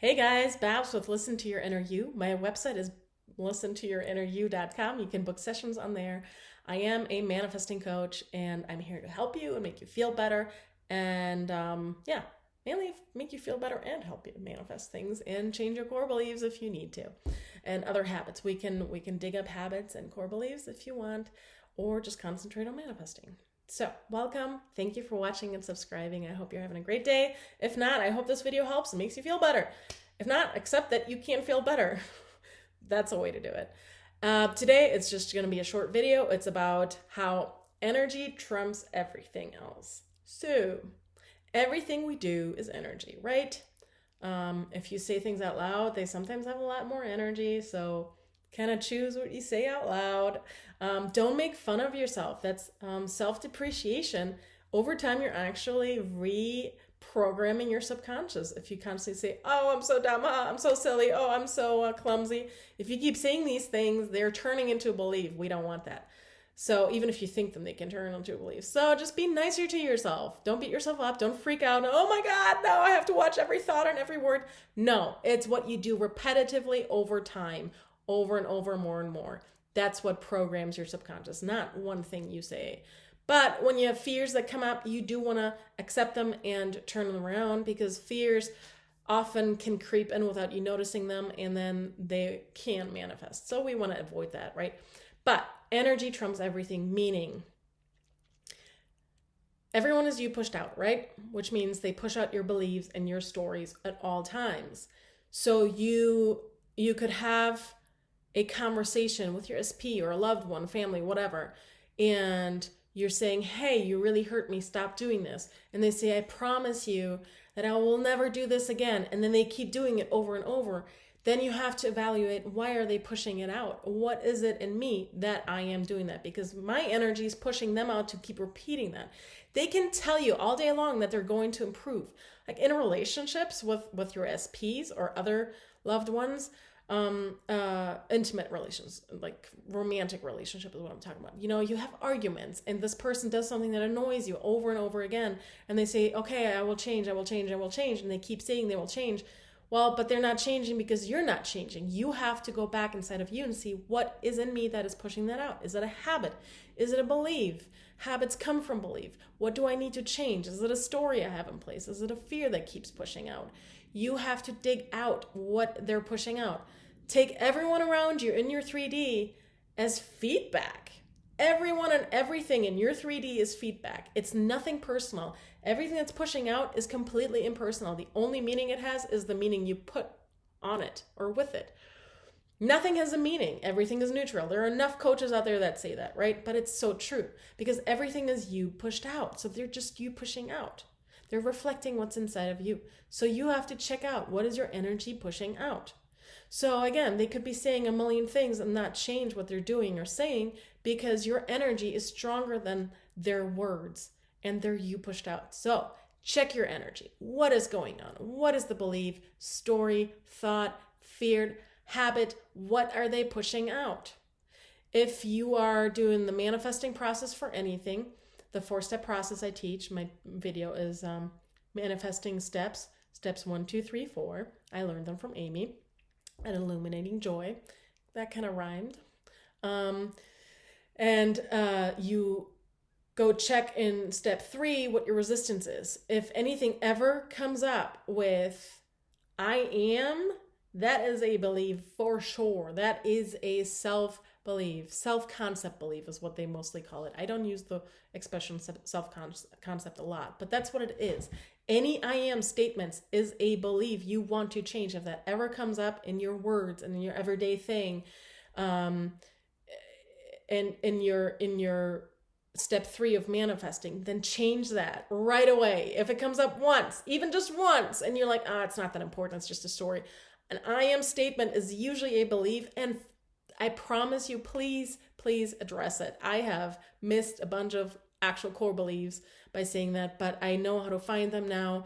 Hey guys, Babs with Listen to Your Inner You. My website is listentoyourinneryou.com. You can book sessions on there. I am a manifesting coach and I'm here to help you and make you feel better and mainly make you feel better and help you manifest things and change your core beliefs if you need to. And other habits. We can dig up habits and core beliefs if you want or just concentrate on manifesting. So, welcome. Thank you for watching and subscribing. I hope you're having a great day. If not, I hope this video helps and makes you feel better. If not, accept that you can't feel better. That's a way to do it. Today, it's just going to be a short video. It's about how energy trumps everything else. So, everything we do is energy, right? If you say things out loud, they sometimes have a lot more energy. So, kind of choose what you say out loud. Don't make fun of yourself. That's self-depreciation. Over time, you're actually reprogramming your subconscious. If you constantly say, oh, I'm so dumb, I'm so silly, oh, I'm so clumsy. If you keep saying these things, they're turning into a belief. We don't want that. So even if you think them, they can turn into a belief. So just be nicer to yourself. Don't beat yourself up. Don't freak out. Oh my God, no, I have to watch every thought and every word. No, it's what you do repetitively over time, over and over, more and more. That's what programs your subconscious, not one thing you say. But when you have fears that come up, you do want to accept them and turn them around, because fears often can creep in without you noticing them, and then they can manifest. So we want to avoid that, right? But energy trumps everything, meaning everyone is you pushed out, right? Which means they push out your beliefs and your stories at all times. So you could have a conversation with your SP or a loved one, family, whatever, and you're saying, hey, you really hurt me, stop doing this. And they say, I promise you that I will never do this again. And then they keep doing it over and over. Then you have to evaluate, why are they pushing it out? What is it in me that I am doing that? Because my energy is pushing them out to keep repeating that. They can tell you all day long that they're going to improve. Like in relationships with your SPs or other loved ones, intimate relations, like romantic relationship is what I'm talking about. You know, you have arguments and this person does something that annoys you over and over again. And they say, okay, I will change, I will change, I will change. And they keep saying they will change. Well, but they're not changing because you're not changing. You have to go back inside of you and see what is in me that is pushing that out. Is it a habit? Is it a belief? Habits come from belief. What do I need to change? Is it a story I have in place? Is it a fear that keeps pushing out? You have to dig out what they're pushing out. Take everyone around you in your 3D as feedback. Everyone and everything in your 3D is feedback. It's nothing personal. Everything that's pushing out is completely impersonal. The only meaning it has is the meaning you put on it or with it. Nothing has a meaning. Everything is neutral. There are enough coaches out there that say that, right? But it's so true, because everything is you pushed out. So they're just you pushing out. They're reflecting what's inside of you. So you have to check out, what is your energy pushing out? So again, they could be saying a million things and not change what they're doing or saying, because your energy is stronger than their words and they're you pushed out. So check your energy. What is going on? What is the belief, story, thought, feared, habit? What are they pushing out? If you are doing the manifesting process for anything, the 4-step process I teach, my video is manifesting steps 1, 2, 3, 4. I learned them from Amy. And illuminating joy. That kind of rhymed. You go check in step 3 what your resistance is. If anything ever comes up with I am, that is a belief for sure. That is a self-belief. Self-concept belief is what they mostly call it. I don't use the expression self-concept a lot, but that's what it is. Any I am statements is a belief you want to change. If that ever comes up in your words and in your everyday thing, and in your step 3 of manifesting, then change that right away. If it comes up once, even just once, and you're like, it's not that important, it's just a story. An I am statement is usually a belief, and I promise you, please address it. I have missed a bunch of actual core beliefs by saying that, but I know how to find them now.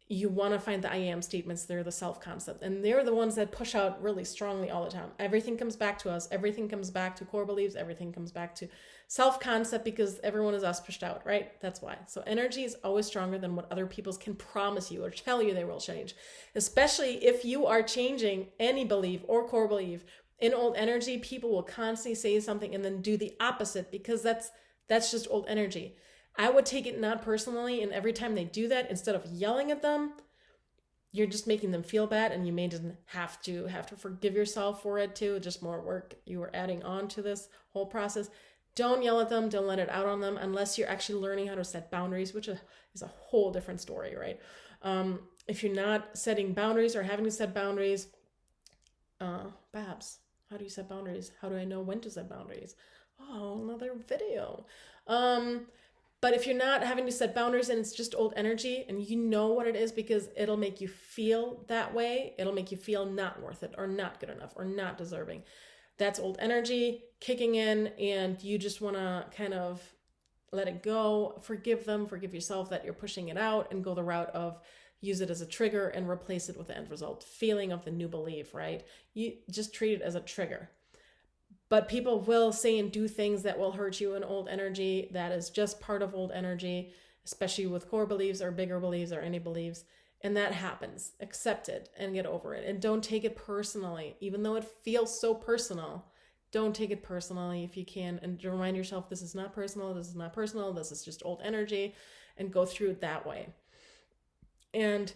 you want to find the I am statements. They're the self-concept. And they're the ones that push out really strongly all the time. Everything comes back to us. Everything comes back to core beliefs. Everything comes back to self-concept because everyone is us pushed out, right? That's why. So energy is always stronger than what other people can promise you or tell you they will change. Especially if you are changing any belief or core belief. In old energy, people will constantly say something and then do the opposite because that's just old energy. I would take it not personally, and every time they do that, instead of yelling at them, you're just making them feel bad, and you may just have to forgive yourself for it too. Just more work you are adding on to this whole process. Don't yell at them. Don't let it out on them unless you're actually learning how to set boundaries, which is a whole different story, right? If you're not setting boundaries or having to set boundaries, Babs, how do you set boundaries? How do I know when to set boundaries? Oh, another video. But if you're not having to set boundaries and it's just old energy and you know what it is because it'll make you feel that way, it'll make you feel not worth it or not good enough or not deserving. That's old energy kicking in and you just want to kind of let it go, forgive them, forgive yourself that you're pushing it out and go the route of use it as a trigger and replace it with the end result, feeling of the new belief, right? You just treat it as a trigger. But people will say and do things that will hurt you in old energy. That is just part of old energy, especially with core beliefs or bigger beliefs or any beliefs. And that happens. Accept it and get over it. And don't take it personally. Even though it feels so personal, don't take it personally if you can. And remind yourself, this is not personal. This is not personal. This is just old energy. And go through it that way. And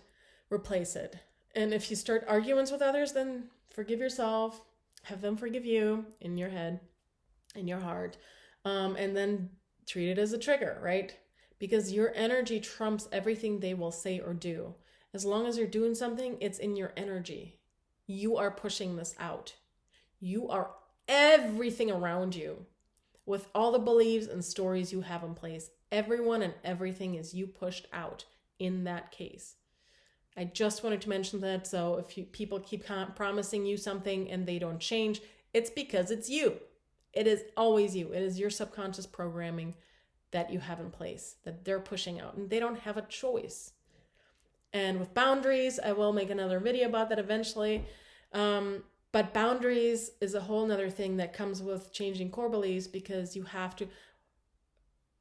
replace it. And if you start arguments with others, then forgive yourself. Have them forgive you in your head, in your heart, and then treat it as a trigger, right? Because your energy trumps everything they will say or do. As long as you're doing something, it's in your energy. You are pushing this out. You are everything around you with all the beliefs and stories you have in place. Everyone and everything is you pushed out in that case. I just wanted to mention that. So if people keep promising you something and they don't change, it's because it's you. It is always you. It is your subconscious programming that you have in place that they're pushing out and they don't have a choice. And with boundaries, I will make another video about that eventually. But boundaries is a whole nother thing that comes with changing core beliefs because you have to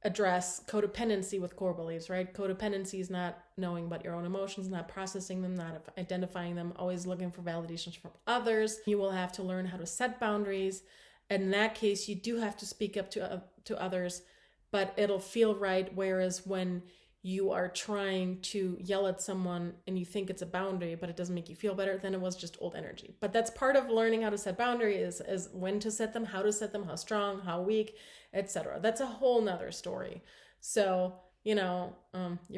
address codependency with core beliefs, right? Codependency is not knowing about your own emotions, not processing them, not identifying them, always looking for validations from others. You will have to learn how to set boundaries. And in that case, you do have to speak up to others, but it'll feel right. Whereas when you are trying to yell at someone and you think it's a boundary, but it doesn't make you feel better, then it was just old energy. But that's part of learning how to set boundaries is when to set them, how strong, how weak, etc. That's a whole nother story. So, you're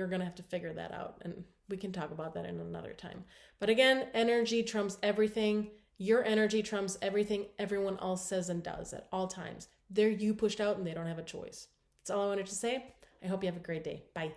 going to have to figure that out and we can talk about that in another time. But again, energy trumps everything. Your energy trumps everything everyone else says and does at all times. They're you pushed out and they don't have a choice. That's all I wanted to say. I hope you have a great day. Bye.